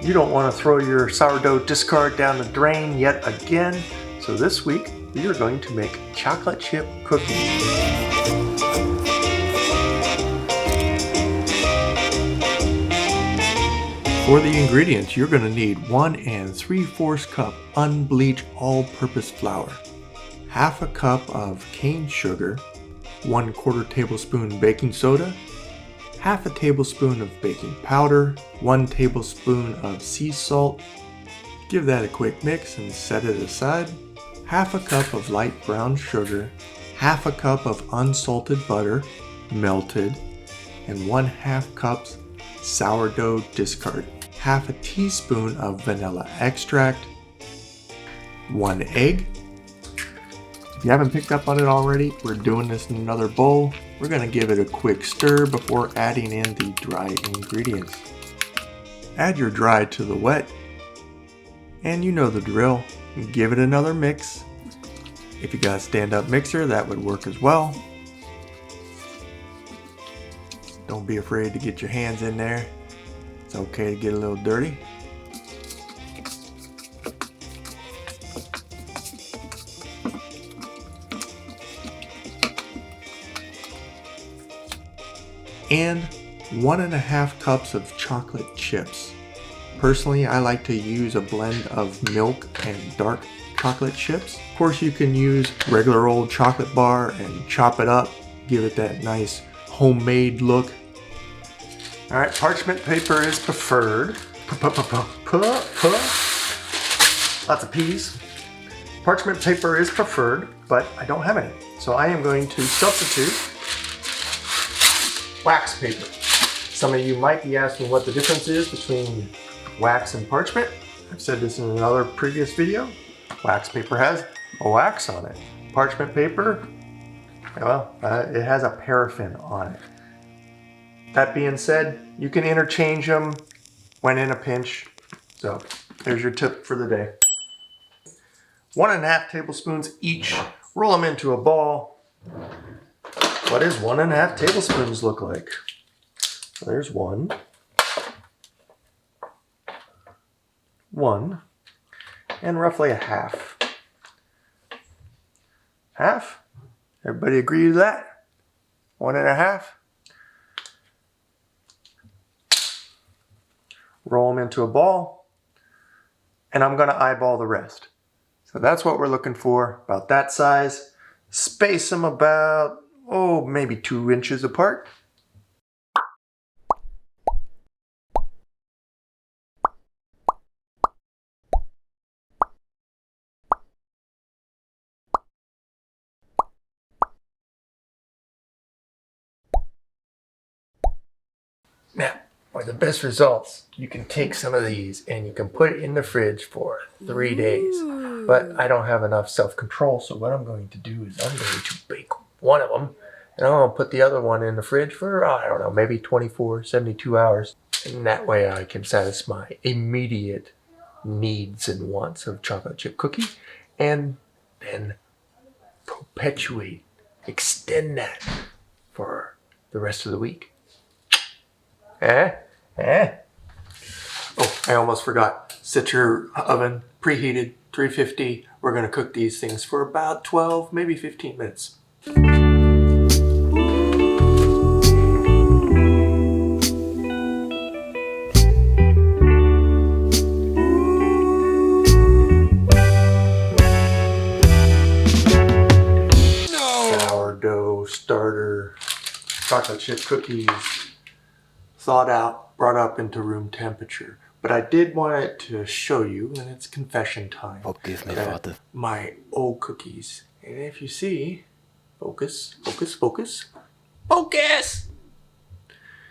You don't want to throw your sourdough discard down the drain yet again. So this week, we are going to make chocolate chip cookies. For the ingredients, you're going to need 1 3/4 cup unbleached all-purpose flour, half a cup of cane sugar, 1/4 tablespoon baking soda, half a tablespoon of baking powder, 1 tablespoon of sea salt. Give that a quick mix and set it aside. Half a cup of light brown sugar, half a cup of unsalted butter, melted, and 1/2 cups sourdough discard, half a teaspoon of vanilla extract, 1 egg. If you haven't picked up on it already, we're doing this in another bowl. We're going to give it a quick stir before adding in the dry ingredients. Add your dry to the wet, and you know the drill. Give it another mix. If you got a stand-up mixer, that would work as well. Don't be afraid to get your hands in there. It's okay to get a little dirty. And 1.5 cups of chocolate chips. Personally, I like to use a blend of milk and dark chocolate chips. Of course, you can use regular old chocolate bar and chop it up, give it that nice homemade look. All right, parchment paper is preferred. Lots of P's. Parchment paper is preferred, but I don't have any. So I am going to substitute wax paper. Some of you might be asking what the difference is between wax and parchment. I've said this in another previous video. Wax paper has a wax on it. Parchment paper, well, it has a paraffin on it. That being said, you can interchange them when in a pinch. So there's your tip for the day. 1.5 tablespoons each. Roll them into a ball. What does 1.5 tablespoons look like? There's one, and roughly a half. Half? Everybody agree to that? 1.5? Roll them into a ball, and I'm going to eyeball the rest. So that's what we're looking for, about that size. Space them about, maybe 2 inches apart. Now, for the best results, you can take some of these and you can put it in the fridge for 3 days. But I don't have enough self-control, so what I'm going to do is I'm going to bake one of them, and I'm going to put the other one in the fridge for, I don't know, maybe 24, 72 hours. And that way I can satisfy immediate needs and wants of chocolate chip cookie, and then extend that for the rest of the week. Oh, I almost forgot. Set your oven preheated, 350. We're going to cook these things for about 12, maybe 15 minutes. Sourdough starter, chocolate chip cookies, thawed out, brought up into room temperature. But I did want it to show you, and it's confession time. Forgive me, Father. My old cookies. And if you see, focus.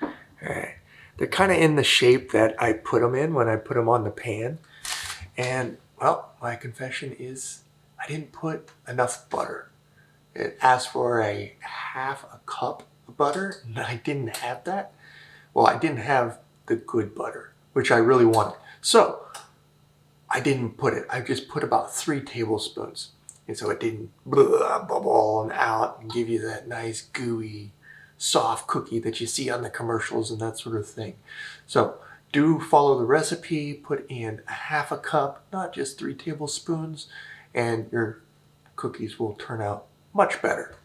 Alright. They're kind of in the shape that I put them in when I put them on the pan. And, well, my confession is I didn't put enough butter. It asked for a half a cup of butter, and I didn't have that. Well, I didn't have the good butter, which I really wanted. So I didn't put it. I just put about 3 tablespoons. And so it didn't bubble out and give you that nice gooey, soft cookie that you see on the commercials and that sort of thing. So Do follow the recipe, put in a half a cup, not just 3 tablespoons, and your cookies will turn out much better.